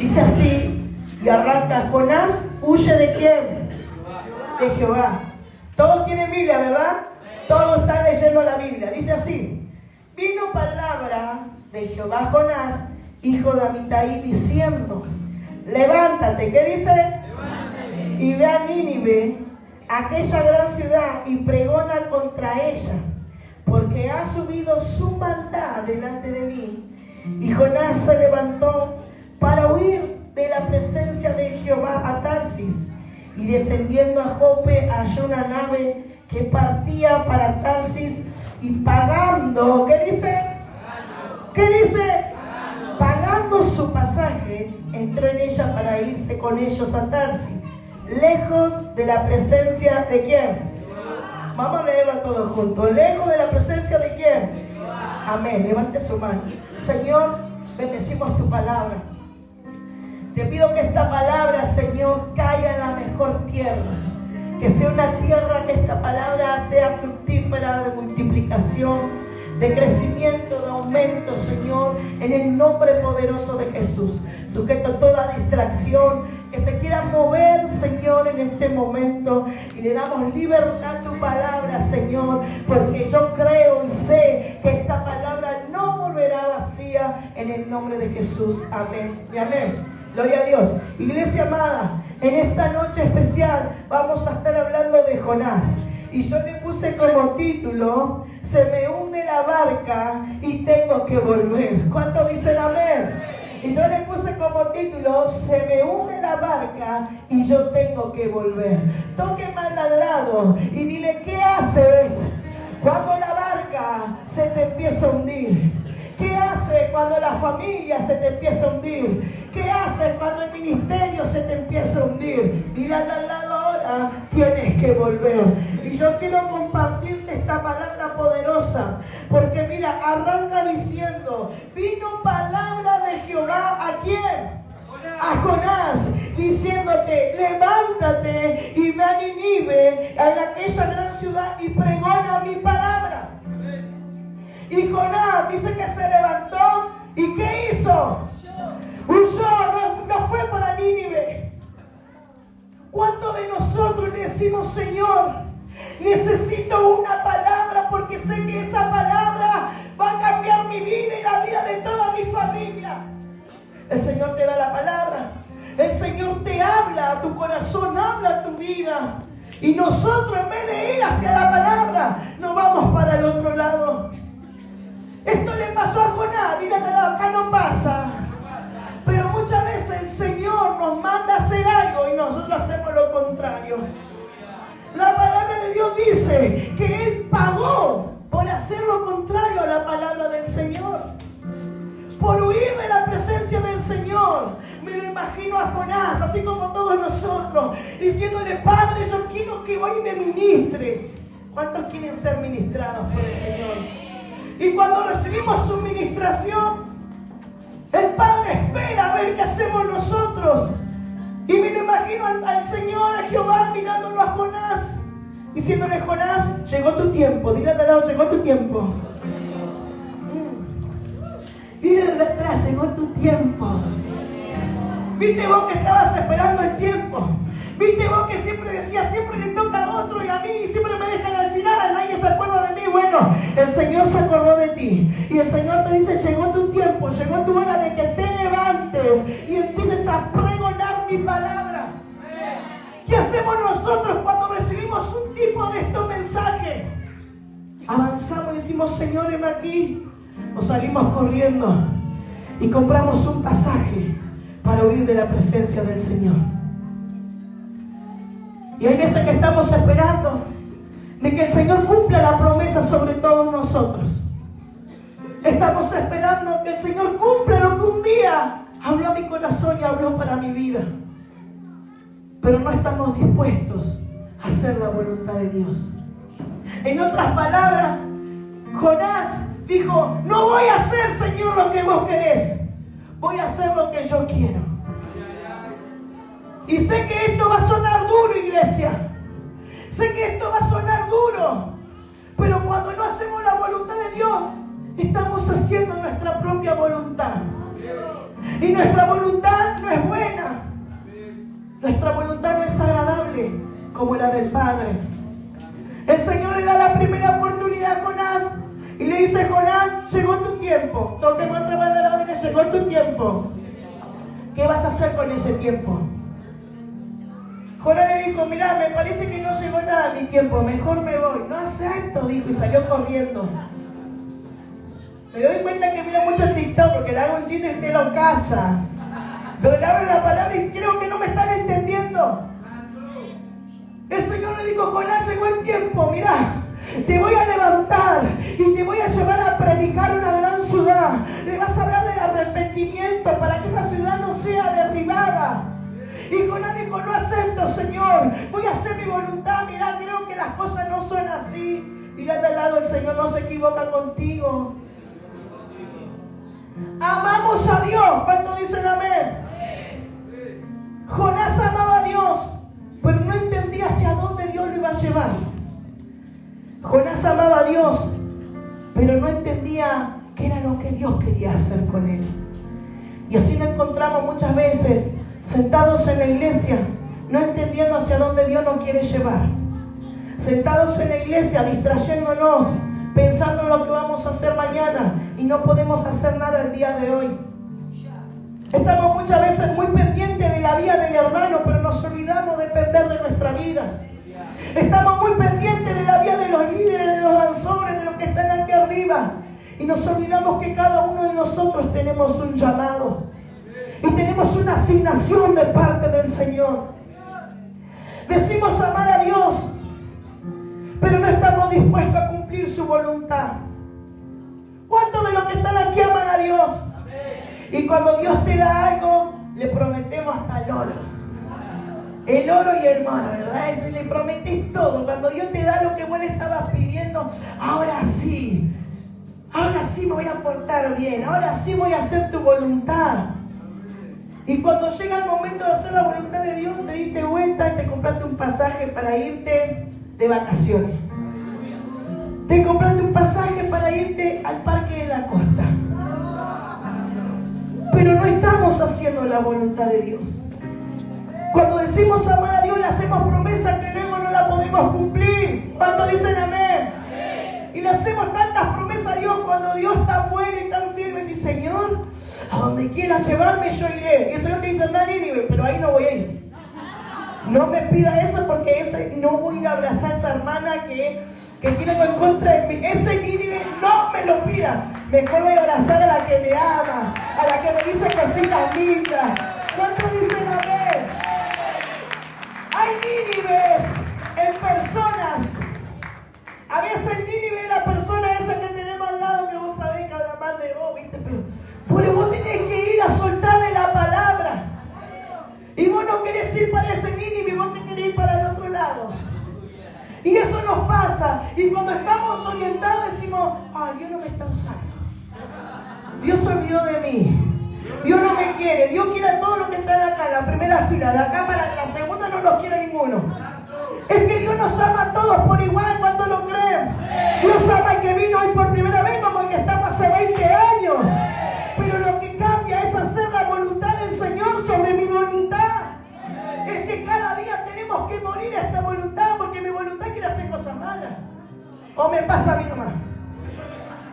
Dice así, y arranca: Jonás huye ¿de quién? De Jehová. Todos tienen Biblia, ¿verdad? Todos están leyendo la Biblia. Dice así: vino palabra de Jehová a Jonás, hijo de Amitai, diciendo: levántate. ¿Qué dice? Levántate. Y ve a Nínive, aquella gran ciudad, y pregona contra ella, porque ha subido su maldad delante de mí. Y Jonás se levantó para huir de la presencia de Jehová a Tarsis, y descendiendo a Jope halló una nave que partía para Tarsis, y pagando, ¿qué dice? ¿Qué dice? Pagando su pasaje, entró en ella para irse con ellos a Tarsis, lejos de la presencia de ¿quién? Vamos a leerlo todos juntos. Lejos de la presencia de ¿quién? Amén. Levante su mano. Señor, bendecimos tu palabra. Te pido que esta palabra, Señor, caiga en la mejor tierra. Que sea una tierra, que esta palabra sea fructífera, de multiplicación, de crecimiento, de aumento, Señor, en el nombre poderoso de Jesús. Sujeto a toda distracción que se quiera mover, Señor, en este momento, y le damos libertad a tu palabra, Señor, porque yo creo y sé que esta palabra no volverá vacía, en el nombre de Jesús. Amén y amén. Gloria a Dios. Iglesia amada, en esta noche especial vamos a estar hablando de Jonás. Y yo le puse como título: se me hunde la barca y tengo que volver. ¿Cuántos dicen amén? Y yo le puse como título: se me hunde la barca y yo tengo que volver. Toque mal al lado y dile: ¿qué haces cuando la barca se te empieza a hundir? ¿Qué haces cuando la familia se te empieza a hundir? ¿Qué haces cuando el ministerio se te empieza a hundir? Dile al lado: ahora tienes que volver. Y yo quiero compartirte esta palabra poderosa, porque mira, arranca diciendo: vino palabra de Jehová ¿a quién? A Jonás, diciéndote: levántate y ve a Nínive, a aquella gran ciudad, y pregona mi palabra. Y Jonás dice que se levantó, ¿y qué hizo? Huyó, no fue para Nínive. ¿Cuántos de nosotros le decimos: Señor, necesito una palabra, porque sé que esa palabra va a cambiar mi vida y la vida de toda mi familia? El Señor te da la palabra, el Señor te habla a tu corazón, habla a tu vida, y nosotros, en vez de ir hacia la palabra, nos vamos para el otro lado. Esto le pasó a Jonás. Dígate: acá no pasa. Pero muchas veces el Señor nos manda a hacer algo y nosotros hacemos lo contrario. La palabra de Dios dice que Él pagó por hacer lo contrario a la palabra del Señor, por huir de la presencia del Señor. Me lo imagino a Jonás, así como todos nosotros, diciéndole: Padre, yo quiero que hoy me ministres. ¿Cuántos quieren ser ministrados por el Señor? Y cuando recibimos su ministración, el Padre espera a ver qué hacemos nosotros. Y me lo imagino al Señor, a Jehová, mirándolo a Jonás, diciéndole: Jonás, llegó tu tiempo. Dile al lado: llegó tu tiempo. Dile de atrás: llegó tu tiempo. ¿Viste vos que estabas esperando el tiempo? ¿Viste vos que siempre decías: siempre le toca a otro y a mí siempre me dejan al final, nadie se acuerda de mí? Bueno, el Señor se acordó de ti, y el Señor te dice: llegó tu tiempo, llegó tu hora de que te levantes y empieces a pregonar mi palabra. ¿Qué hacemos nosotros cuando recibimos un tipo de estos mensajes? Avanzamos y decimos: Señor, heme aquí. O salimos corriendo y compramos un pasaje para huir de la presencia del Señor. Y hay veces que estamos esperando de que el Señor cumpla la promesa sobre todos nosotros. Estamos esperando que el Señor cumpla lo que un día habló a mi corazón y habló para mi vida. Pero no estamos dispuestos a hacer la voluntad de Dios. En otras palabras, Jonás dijo: no voy a hacer, Señor, lo que vos querés. Voy a hacer lo que yo quiero. Y sé que esto va a sonar duro, iglesia. Sé que esto va a sonar duro. Pero cuando no hacemos la voluntad de Dios, estamos haciendo nuestra propia voluntad. Y nuestra voluntad no es buena. Nuestra voluntad no es agradable como la del Padre. El Señor le da la primera oportunidad a Jonás y le dice: Jonás, llegó tu tiempo. Toquemos otra vez de la oreja, llegó tu tiempo. ¿Qué vas a hacer con ese tiempo? Jonás le dijo: mira, me parece que no llegó nada a mi tiempo, mejor me voy. No acepto, dijo, y salió corriendo. Me doy cuenta que mira mucho TikTok porque le hago un chiste y usted lo casa. Pero le abro la palabra y creo que no me están entendiendo. El Señor le dijo: Jonás, llegó el tiempo, mira, te voy a levantar y te voy a llevar a predicar una gran ciudad. Le vas a hablar del arrepentimiento para que esa ciudad no sea derribada. Y Jonás dijo: no acepto, Señor, voy a hacer mi voluntad. Mira, creo que las cosas no son así. Mira de al lado, el Señor no se equivoca contigo. Amamos a Dios. ¿Cuántos dicen amén? Jonás amaba a Dios, pero no entendía hacia dónde Dios lo iba a llevar. Jonás amaba a Dios, pero no entendía qué era lo que Dios quería hacer con él. Y así nos encontramos muchas veces sentados en la iglesia, no entendiendo hacia dónde Dios nos quiere llevar. Sentados en la iglesia, distrayéndonos, pensando en lo que vamos a hacer mañana y no podemos hacer nada el día de hoy. Estamos muchas veces muy pendientes de la vida del hermano, pero nos olvidamos de depender de nuestra vida. Estamos muy pendientes de la vida de los líderes, de los danzores, de los que están aquí arriba. Y nos olvidamos que cada uno de nosotros tenemos un llamado. Y tenemos una asignación de parte del Señor. Decimos amar a Dios, pero no estamos dispuestos a cumplir su voluntad. ¿Cuántos de los que están aquí aman a Dios? Y cuando Dios te da algo, le prometemos hasta el oro. El oro y el mar, ¿verdad? Ese le prometes todo. Cuando Dios te da lo que vos le estabas pidiendo, ahora sí me voy a portar bien, ahora sí voy a hacer tu voluntad. Y cuando llega el momento de hacer la voluntad de Dios, te diste vuelta y te compraste un pasaje para irte de vacaciones. Te compraste un pasaje para irte al Parque de la Costa. Pero no estamos haciendo la voluntad de Dios. Cuando decimos amar a Dios, le hacemos promesas que luego no la podemos cumplir. ¿Cuántos dicen amén? Y le hacemos tantas promesas a Dios cuando Dios está bueno y tan firme. Y dice: Señor, a donde quieras llevarme yo iré. Y el Señor te dice: anda a Nínive, pero ahí no voy a ir. No me pida eso porque no voy a ir a abrazar a esa hermana que tiene algo en contra de mí. Ese Nínive no me lo pida. Mejor voy a abrazar a la que me ama, a la que me dice cositas lindas. ¿Cuántos dicen amén? Hay Nínives en personas. A veces Nínive es la persona esa que tenemos al lado que vos sabés que habla mal de vos, ¿viste? Pero vos tenés que ir a soltarle la palabra. Y vos no querés ir para ese Nínive, vos te querés ir para el otro lado. Y eso nos pasa. Y cuando estamos orientados decimos: Dios no me está usando. Dios se olvidó de mí. Dios no me quiere. Dios quiere a todos los que están acá, en la primera fila. De acá para la segunda no nos quiere ninguno. Es que Dios nos ama a todos por igual. ¿Cuántos lo creen? Dios ama al que vino hoy por primera vez como el que estamos hace 20 años. Pero lo que cambia es hacer la voluntad del Señor sobre mi voluntad. Es que cada día tenemos que morir a esta voluntad, porque mi voluntad quiere hacer cosas malas. ¿O me pasa a mí nomás?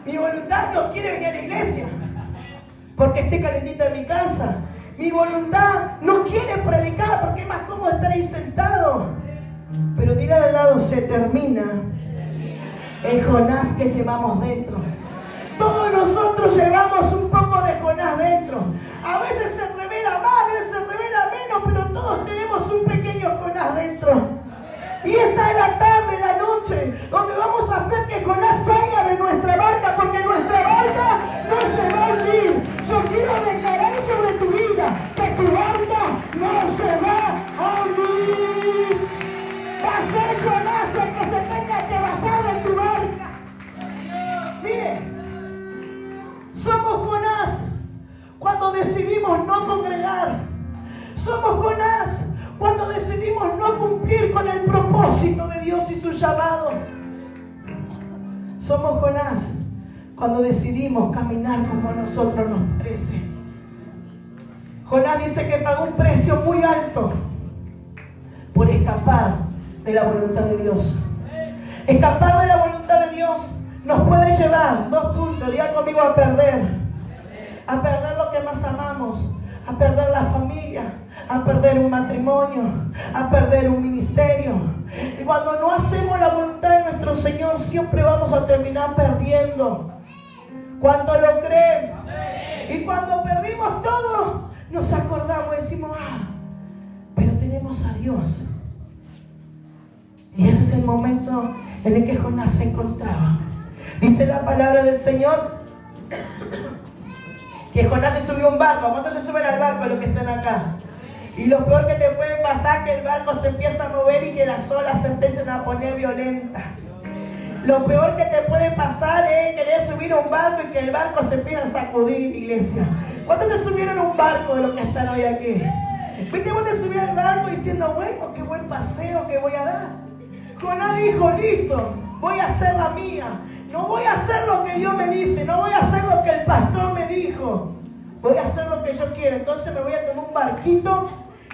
Mi voluntad no quiere venir a la iglesia porque esté calentita en mi casa. Mi voluntad no quiere predicar porque es más cómodo estar ahí sentado. Pero dile al lado: se termina el Jonás que llevamos dentro. Todos nosotros llevamos un poco de Jonás dentro. A veces se revela más, a veces se revela menos, pero todos tenemos un pequeño Jonás dentro. Y esta es la tarde, la noche, donde vamos a hacer que Jonás salga de nuestra barca, porque nuestra barca no se va a hundir. Yo quiero declarar sobre tu vida que tu barca no se va a hundir. Va a ser Jonás el que se tenga que bajar de tu barca. Mire, somos Jonás cuando decidimos no congregar. Somos Jonás cuando decidimos no cumplir con el propósito de Dios y su llamado. Somos Jonás cuando decidimos caminar como a nosotros nos parece. Jonás dice que pagó un precio muy alto por escapar de la voluntad de Dios. Escapar de la voluntad de Dios nos puede llevar, 2 puntos, diga conmigo, a perder lo que más amamos, a perder la familia, a perder un matrimonio, a perder un ministerio. Y cuando no hacemos la voluntad de nuestro Señor, siempre vamos a terminar perdiendo. ¿Cuánto lo creen? Y cuando perdimos todo, nos acordamos y decimos, pero tenemos a Dios. Y ese es el momento en el que Jonás se encontraba. Dice la palabra del Señor que Jonás se subió a un barco. ¿Cuántos se suben al barco los que están acá? Y lo peor que te puede pasar es que el barco se empieza a mover y que las olas se empiecen a poner violentas. Lo peor que te puede pasar es querer subir a un barco y que el barco se empiece a sacudir, iglesia. ¿Cuántos se subieron a un barco de los que están hoy aquí? ¿Viste vos te subías al barco diciendo, bueno, qué buen paseo que voy a dar? Jonás dijo, listo, voy a hacer la mía. No voy a hacer lo que Dios me dice, no voy a hacer lo que el pastor me dijo. Voy a hacer lo que yo quiero. Entonces me voy a tomar un barquito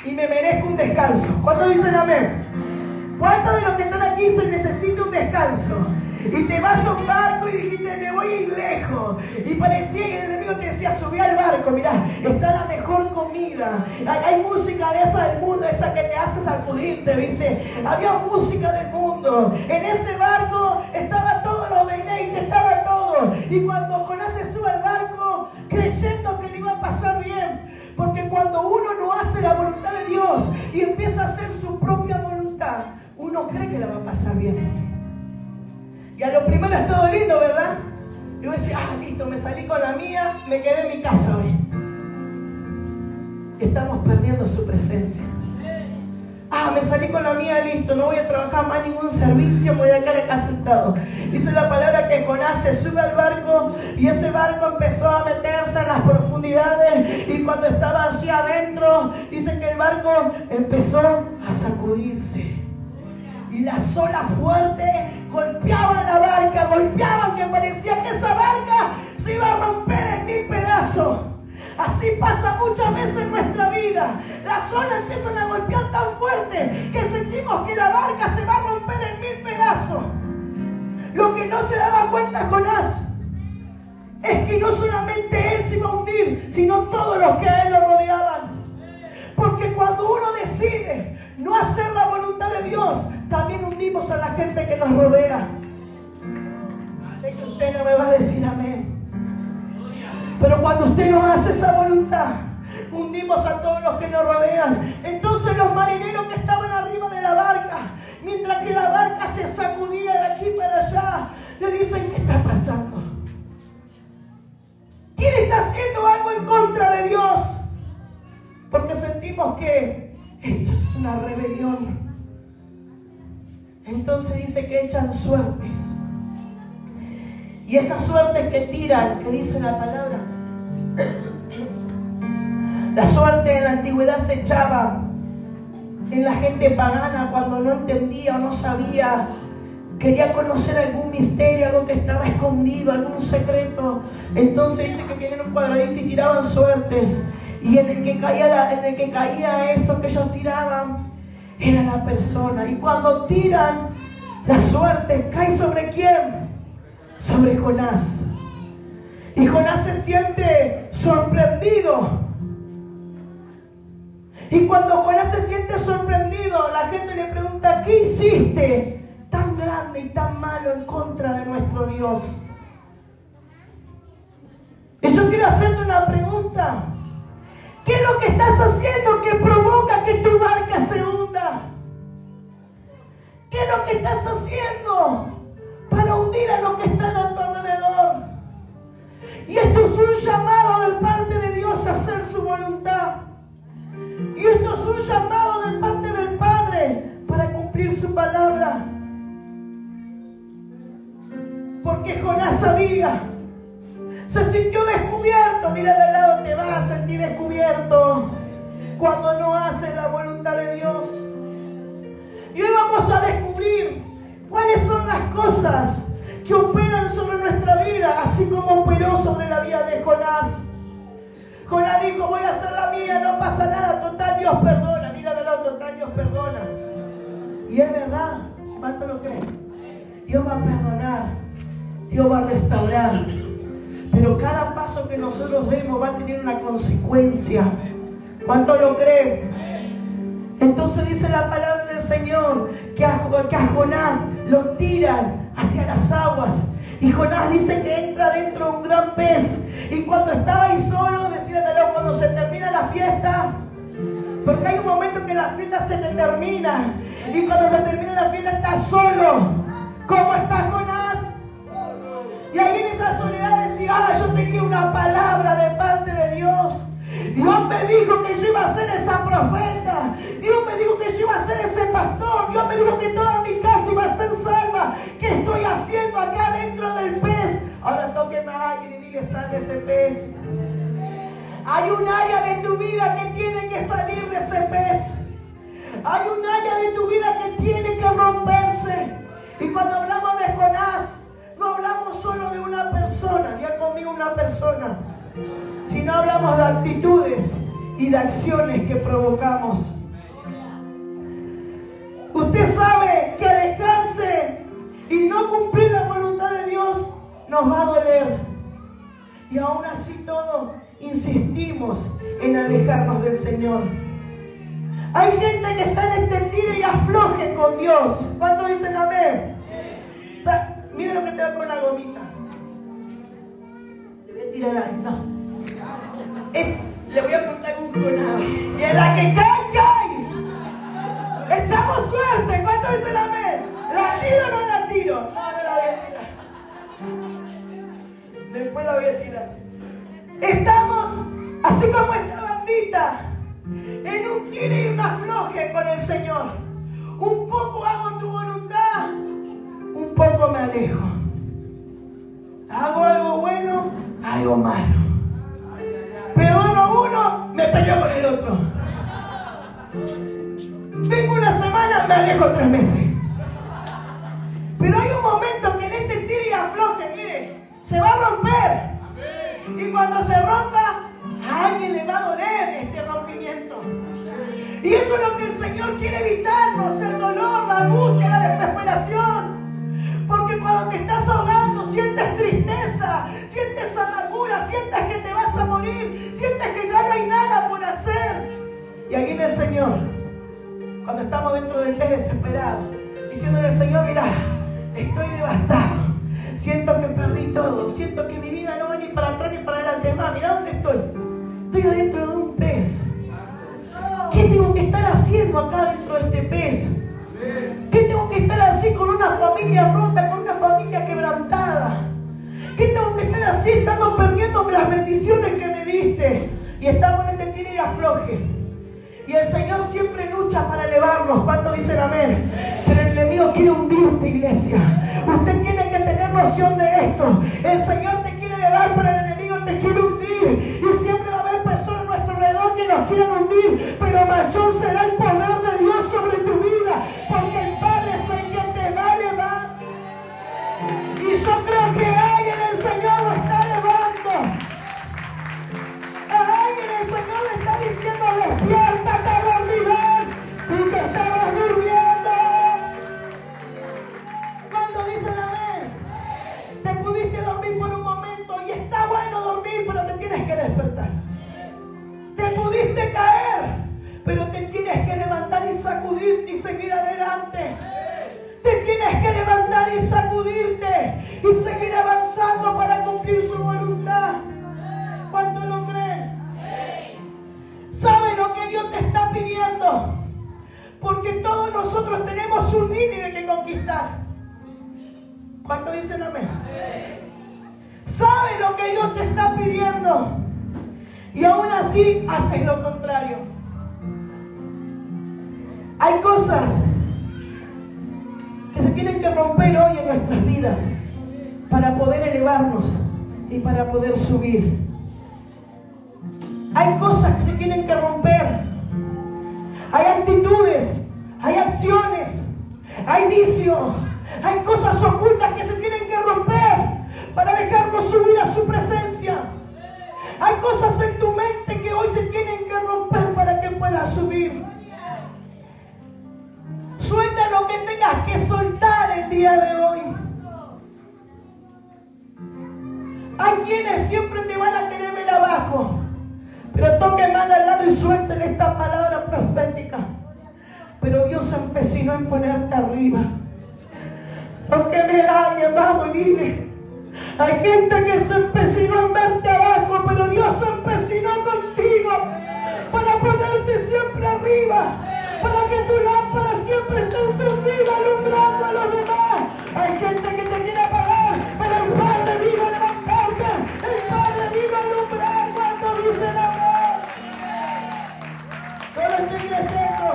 y me merezco un descanso. ¿Cuántos dicen amén? ¿Cuántos de los que están aquí se necesita un descanso? Y te vas a un barco y dijiste, me voy a ir lejos. Y parecía que el enemigo te decía, subí al barco, mirá, está la mejor comida. Hay música de esa del mundo, esa que te hace sacudirte, ¿viste? Había música del mundo. En ese barco estaba todo lo deleite, estaba todo. Y cuando Jonás se sube al barco, creyendo que le iba a pasar bien. Porque cuando uno no hace la voluntad de Dios y empieza a hacer su propia voluntad, uno cree que la va a pasar bien. Y a lo primero es todo lindo, ¿verdad? Y vos decís, listo, me salí con la mía, me quedé en mi casa hoy. Estamos perdiendo su presencia. Me salí con la mía, listo, no voy a trabajar más ningún servicio, me voy a quedar acá sentado. Dice la palabra que Jonás se sube al barco y ese barco empezó a meterse en las profundidades y cuando estaba allí adentro, dice que el barco empezó a sacudirse. Y las olas fuertes golpeaban la barca, golpeaban que parecía que esa barca se iba a romper en 1000 pedazos. Así pasa muchas veces en nuestra vida. Las olas empiezan a golpear tan fuerte que sentimos que la barca se va a romper en 1000 pedazos. Lo que no se daba cuenta Jonás es que no solamente él se iba a hundir, sino todos los que a él lo rodeaban. Porque cuando uno decide no hacer la voluntad de Dios, también hundimos a la gente que nos rodea. Sé que usted no me va a decir amén. Pero cuando usted no hace esa voluntad, hundimos a todos los que nos rodean. Entonces los marineros que estaban arriba de la barca, mientras que la barca se sacudía de aquí para allá, le dicen, ¿qué está pasando? ¿Quién está haciendo algo en contra de Dios? Porque sentimos que esto es una rebelión. Entonces dice que echan suertes. Y esas suertes que tiran, que dice la palabra, la suerte en la antigüedad se echaba en la gente pagana cuando no entendía o no sabía, quería conocer algún misterio, algo que estaba escondido, algún secreto. Entonces dice que tenían un cuadradito y tiraban suertes. Y en el que caía eso que ellos tiraban, era la persona. Y cuando tiran la suerte, ¿cae sobre quién? Sobre Jonás. Y Jonás se siente sorprendido. Y cuando Jonás se siente sorprendido, la gente le pregunta, ¿qué hiciste tan grande y tan malo en contra de nuestro Dios? Y yo quiero hacerte una pregunta. ¿Qué es lo que estás haciendo que provoca que tu barca se hunda? ¿Qué es lo que estás haciendo para hundir a los que están a tu alrededor? Y esto es un llamado de parte de Dios a hacer su voluntad. Y esto es un llamado de parte del Padre para cumplir su palabra. Porque Jonás sabía, se sintió descubierto. Dile de al lado, te vas a sentir descubierto cuando no haces la voluntad de Dios. Y hoy vamos a descubrir cuáles son las cosas que operan sobre nuestra vida, así como operó sobre la vida de Jonás. Jonás dijo, voy a hacer la mía, no pasa nada, total Dios perdona. Dígale al otro, total Dios perdona. Y es verdad, ¿cuánto lo creen? Dios va a perdonar, Dios va a restaurar. Pero cada paso que nosotros demos va a tener una consecuencia. ¿Cuánto lo creen? Entonces dice la palabra del Señor que a Jonás lo tiran hacia las aguas. Y Jonás dice que entra dentro de un gran pez. Y cuando estaba ahí solo, decía Dios, cuando se termina la fiesta, porque hay un momento que la fiesta se te termina. Y cuando se termina la fiesta estás solo. ¿Cómo estás, Jonás? Y ahí en esa soledad decía, yo tenía una palabra de parte de Dios. Dios me dijo que yo iba a ser esa profeta. Dios me dijo que yo iba a ser ese pastor. Dios me dijo que toda mi casa iba a ser salva. ¿Qué estoy haciendo acá dentro del pez? Ahora tóqueme a alguien y dile, sal de ese pez. Hay un área de tu vida que tiene que salir de ese pez. Hay un área de tu vida que tiene que romperse. Y cuando hablamos de Jonás, no hablamos solo de una persona. Diga conmigo, una persona. Sino hablamos de actitudes y de acciones que provocamos. Usted sabe que alejarse y no cumplir la voluntad de Dios nos va a doler. Y aún así todo insistimos en alejarnos del Señor. Hay gente que está en este tiro y afloje con Dios. ¿Cuántos dicen amén? Mira lo que te da con la gomita. Le voy a tirar ahí, no. Le voy a contar un conado. Y en la que cae. Echamos suerte. ¿Cuántos dicen amén? ¿La tiro o no la tiro? No la voy a tirar. Después la voy a tirar. Estamos, así como esta bandita, en un tiro y un afloje con el Señor. Un poco hago tu voluntad, un poco me alejo. Hago algo bueno, algo malo. Perdono uno, me peleo con el otro. Vengo una semana, me alejo 3 meses. Pero hay un momento que en este tiro y afloje, mire, se va a romper. Y cuando se rompa, a alguien le va a doler este rompimiento. Y eso es lo que el Señor quiere evitarnos, el dolor, la angustia, la desesperación. Porque cuando te estás ahogando, sientes tristeza, sientes amargura, sientes que te vas a morir, sientes que ya no hay nada por hacer. Y aquí viene el Señor, cuando estamos dentro del pez desesperado, diciéndole al Señor, mira, estoy devastado. Siento que perdí todo. Siento que mi vida no va ni para atrás ni para adelante. Más, mira dónde estoy. Estoy adentro de un pez. ¿Qué tengo que estar haciendo acá dentro de este pez? ¿Qué tengo que estar así con una familia rota, con una familia quebrantada? ¿Qué tengo que estar así estando perdiendo las bendiciones que me diste? Y estamos en este tiro y afloje. Y el Señor siempre lucha para elevarnos. ¿Cuántos dicen amén? Pero el enemigo quiere hundirte, iglesia. Usted tiene que tener noción de esto. El Señor te quiere elevar, pero el enemigo te quiere hundir. Y siempre va a haber personas a nuestro alrededor que nos quieran hundir. Pero mayor será el poder de Dios sobre tu vida. Porque el Padre es el que te va a elevar. Y yo creo que alguien el Señor lo está elevando. A alguien el Señor le está diciendo, despiértate, dormirán. Y te estabas durmiendo. Cuando dicen amén, te pudiste dormir por un momento y está bueno dormir, pero te tienes que despertar. Te pudiste caer, pero te tienes que levantar y sacudirte y seguir adelante. Te tienes que levantar y sacudirte y seguir avanzando para cumplir su voluntad. ¿Cuánto lo creen? ¿Sabe lo que Dios te está pidiendo? Porque todos nosotros tenemos un límite que conquistar. ¿Cuánto dicen amén? ¿Sabe lo que Dios te está pidiendo? Y aún así haces lo contrario. Hay cosas que se tienen que romper hoy en nuestras vidas para poder elevarnos y para poder subir. Hay cosas que se tienen que romper. Hay actitudes, hay acciones, hay vicios, hay cosas ocultas que se tienen que romper para dejarnos subir a su presencia. Hay cosas en tu mente que hoy se tienen que romper tengas que soltar el día de hoy. Hay quienes siempre te van a querer ver abajo, pero toque mano al lado y suelten esta palabra profética. Pero Dios se empecinó en ponerte arriba. Aunque me alguien, vamos y dile. Hay gente que se empecinó en verte abajo, pero Dios se empecinó contigo para ponerte siempre arriba, para que tu lámpara siempre esté encendida, alumbrando a los demás. Hay gente que te quiere apagar, pero el Padre vino a levantarte, el Padre vino a alumbrar cuando dicen amén. No lo estoy creyendo.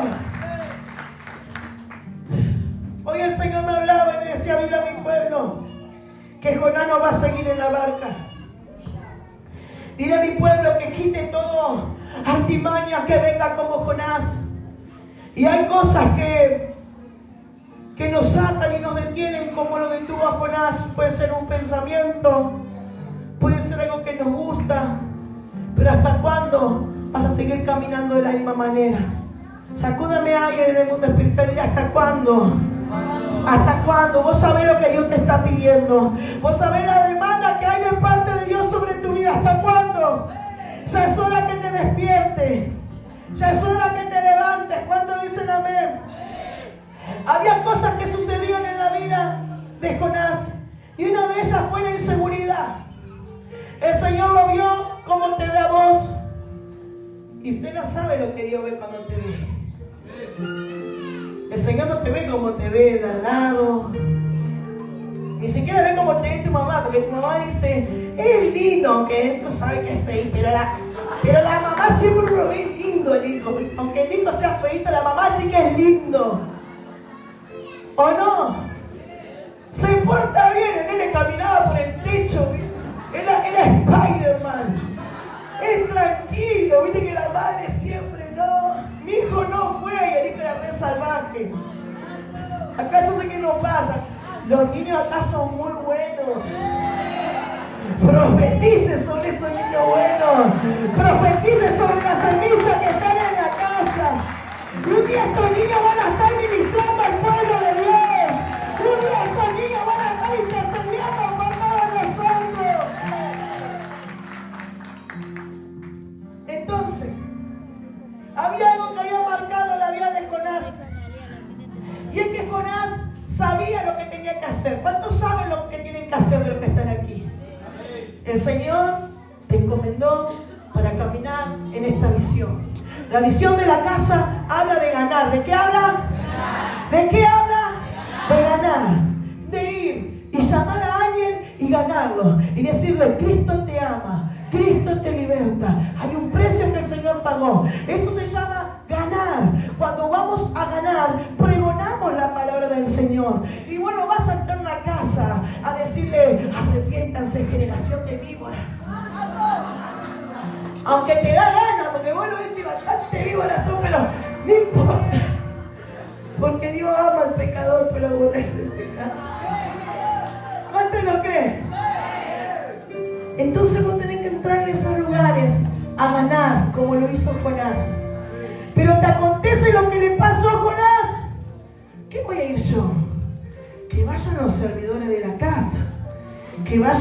Hoy el Señor me hablaba y me decía, dile a mi pueblo que Jonás no va a seguir en la barca. Dile a mi pueblo que quite todo artimañas que venga como Jonás. Y hay cosas que nos atan y nos detienen, como lo detuvo a Jonás. Puede ser un pensamiento, puede ser algo que nos gusta, pero ¿hasta cuándo vas a seguir caminando de la misma manera? Sacúdame a alguien en el mundo espiritual y dile, ¿hasta cuándo? ¿Hasta cuándo? Vos sabés lo que Dios te está pidiendo. Vos sabés la demanda que hay de parte de Dios sobre tu vida. ¿Hasta cuándo? Ya es hora que te despiertes. Ya es hora que te levantes. ¿Cuántos dicen amén? Había cosas que sucedían en la vida de Jonás, y una de ellas fue la inseguridad. El Señor lo vio como te ve a vos, y usted no sabe lo que Dios ve cuando te ve. El Señor no te ve como te ve de al lado, ni siquiera ve como te ve tu mamá, porque tu mamá dice, es lindo, aunque tú sabes que es feíto, pero la mamá siempre lo ve lindo el hijo, aunque el hijo sea feíto, la mamá sí que es lindo. ¿O no? Se porta bien, el nene caminaba por el techo, era Spider-Man. Es tranquilo, viste que la madre siempre no. Mi hijo no fue y el hijo era re salvaje. Acá yo sé que no pasa. Los niños acá son muy buenos. Profetice sobre esos niños buenos. Profetice sobre las semillas que están en la casa. Y un día estos niños van a estar ministrando al pueblo de Dios. Un día estos niños van a estar intercediendo por todos nosotros. Entonces, había algo que había marcado la vida de Jonás. Y es que Jonás sabía lo que tenía que hacer. ¿Cuántos saben lo que tienen que hacer de los que están aquí? El Señor te encomendó para caminar en esta visión. La visión de la casa habla de ganar. ¿De qué habla? ¿De qué habla? De ganar. De ir y llamar a alguien y ganarlo. Y decirle, Cristo te ama. Cristo te liberta. Hay un precio que el Señor pagó. Eso se llama ganar. Cuando vamos a ganar, pregonamos la palabra del Señor. Y bueno, vas a entrar a una casa a decirle, arrepiéntanse, generación de víboras. Aunque te da gana, porque vos lo ves y bastante víboras son, pero no importa. Porque Dios ama al pecador, pero aborrece el pecado. ¿Cuántos lo creen? Entonces vos tenés que entrar en esos lugares a ganar, como lo hizo Jonás. Pero te acontece lo que le pasó a Jonás. ¿Qué voy a ir yo? Que vayan los servidores de la casa. Que vayan